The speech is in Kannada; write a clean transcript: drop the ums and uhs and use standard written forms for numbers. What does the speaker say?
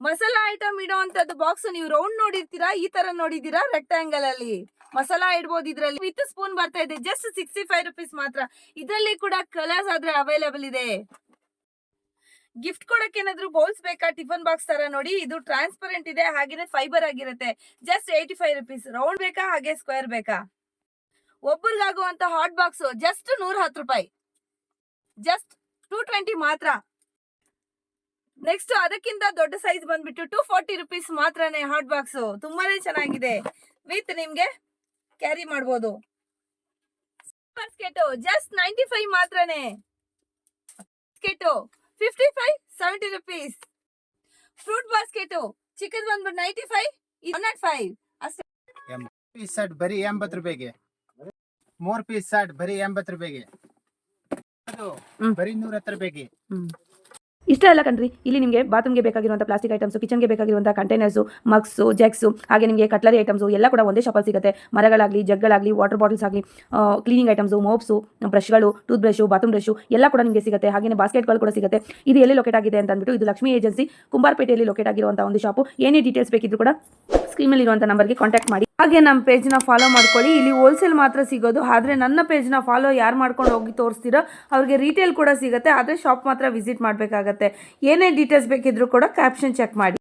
ಮಸಾಲಾ ಐಟಮ್ ಇಡುವಂತದ್ದು ಬಾಕ್ಸ್ ನೀವು ರೌಂಡ್ ನೋಡಿರ್ತೀರಾ, ಈ ತರ ನೋಡಿದೀರಾ ರೆಕ್ಟಾಂಗಲ್ ಅಲ್ಲಿ ಮಸಾಲಾ ಇಡ್ಬೋದು. ಇದ್ರಲ್ಲಿ ವಿತ್ ಸ್ಪೂನ್ ಬರ್ತಾ ಇದೆ, ಜಸ್ಟ್ 65 ರುಪೀಸ್ ಮಾತ್ರ. ಇದರಲ್ಲಿ ಕೂಡ ಕಲರ್ಸ್ ಆದ್ರೆ ಅವೈಲೇಬಲ್ ಇದೆ. ಗಿಫ್ಟ್ ಕೊಡಕ್ಕೆ ಏನಾದ್ರು ಬೌಲ್ಸ್ ಬೇಕಾ, ಟಿಫನ್ ಬಾಕ್ಸ್ ತರ ನೋಡಿ, ಇದು ಟ್ರಾನ್ಸ್ಪರೆಂಟ್ ಇದೆ, ಹಾಗೇನೆ ಫೈಬರ್ ಆಗಿರುತ್ತೆ. Just 85 rupees. ರೌಂಡ್ ಬೇಕಾ ಹಾಗೆ ಸ್ಕ್ವೇರ್ ಬೇಕಾ? ಒಬ್ಬರಿಗಾಗುವಂತ ಹಾಟ್ ಬಾಕ್ಸ್ ಜಸ್ಟ್ 110 ರೂಪಾಯಿ, ಜಸ್ಟ್ 220 ಮಾತ್ರ. ನೆಕ್ಸ್ಟ್ ಅದಕ್ಕಿಂತ ದೊಡ್ಡ ಸೈಜ್ ಬಂದ್ಬಿಟ್ಟು 240 ರುಪೀಸ್ ಮಾತ್ರನೇ ಹಾಟ್ ಬಾಕ್ಸ್. ತುಂಬಾನೇ ಚೆನ್ನಾಗಿದೆ, ವಿತ್ ನಿಮ್ಗೆ ಕ್ಯಾರಿ ಮಾಡ್ಬೋದು. ಬಾಸ್ಕೆಟ್ ಜಸ್ಟ್ 95 ಮಾತ್ರನೇ. Basket 55 70 rupees. ಫ್ರೂಟ್ ಬಾಸ್ಕೆಟ್ ಚಿಕ್ಕದ್ ಬಂದ್ಬಿಟ್ಟು 95 105 ಅಷ್ಟೇ. ಪೀಸ್ ಸೆಟ್ ಬರೀ 80 ರೂಪಾಯಿಗೆ. 3 ಪೀಸ್ ಸೆಟ್ ಬರೀ 80 ರೂಪಾಯಿಗೆ. ಅದು ಬರೀ 110 ರೂಪಾಯಿಗೆ. ಇಷ್ಟ ಎಲ್ಲ ಕಣ್ರಿ. ಇಲ್ಲಿ ನಿಮಗೆ ಬಾತ್ರೂಮ್ಗೆ ಬೇಕಾಗಿರುವಂಥ ಪ್ಲಾಸ್ಟಿಕ್ ಐಟಮ್ಸು, ಕಿಚನ್ಗೆ ಬೇಕಾಗಿರುವಂಥ ಕಂಟೈನರ್ಸು, ಮಗ್ಸು, ಜಗ್ಸು, ಹಾಗೆ ನಿಮಗೆ ಕಟ್ಲರಿ ಐಟಮ್ಸು ಎಲ್ಲ ಕೂಡ ಒಂದೇ ಶಾಪಲ್ಲಿ ಸಿಗುತ್ತೆ. ಮರಗಳಾಗಲಿ, ಜಗ್ಗಳಾಗಲಿ, ವಾಟರ್ ಬಾಟಲ್ಸ್ ಆಗಲಿ, ಕ್ಲೀನಿಂಗ್ ಐಟಮ್ಸು, ಮೋಪ್ಸು, ಬ್ರಷ್ಗಳು, ಟೂತ್ ಬ್ರಷು, ಬಾತ್ರೂಮ್ ಬ್ರಷು ಎಲ್ಲ ಕೂಡ ನಿಮಗೆ ಸಿಗುತ್ತೆ. ಹಾಗೆಯೇ ಬಾಸ್ಕೆಟ್ಗಳು ಕೂಡ ಸಿಗುತ್ತೆ. ಇದು ಎಲ್ಲಿ ಲೊಕೇಟ್ ಆಗಿದೆ ಅಂತ ಅಂದ್ಬಿಟ್ಟು, ಇದು ಲಕ್ಷ್ಮಿ ಏಜೆನ್ಸಿ ಕುಂಬಾರಪೇಟೆಯಲ್ಲಿ ಲೊಕೇಟ್ ಆಗಿರುವಂಥ ಒಂದು ಶಾಪು. ಏನೇ ಡೀಟೇಲ್ಸ್ ಬೇಕಿದ್ರು ಕೂಡ ಸ್ಕ್ರೀನಲ್ಲಿ ಇರುವಂಥ ನಂಬರ್ಗೆ ಕಾಂಟ್ಯಾಕ್ಟ್ ಮಾಡಿ. ಹಾಗೆ ನಮ್ಮ ಪೇಜ್ನ ಫಾಲೋ ಮಾಡ್ಕೊಳ್ಳಿ. ಇಲ್ಲಿ ಹೋಲ್ಸೇಲ್ ಮಾತ್ರ ಸಿಗೋದು, ಆದರೆ ನನ್ನ ಪೇಜ್ನ ಫಾಲೋ ಯಾರು ಮಾಡ್ಕೊಂಡು ಹೋಗಿ ತೋರಿಸ್ತೀರೋ ಅವ್ರಿಗೆ ರೀಟೇಲ್ ಕೂಡ ಸಿಗುತ್ತೆ, ಆದರೆ ಶಾಪ್ ಮಾತ್ರ ವಿಸಿಟ್ ಮಾಡಬೇಕಾಗತ್ತೆ. ಏನೇ ಡೀಟೇಲ್ಸ್ ಬೇಕಿದ್ರು ಕೂಡ ಕ್ಯಾಪ್ಷನ್ ಚೆಕ್ ಮಾಡಿ.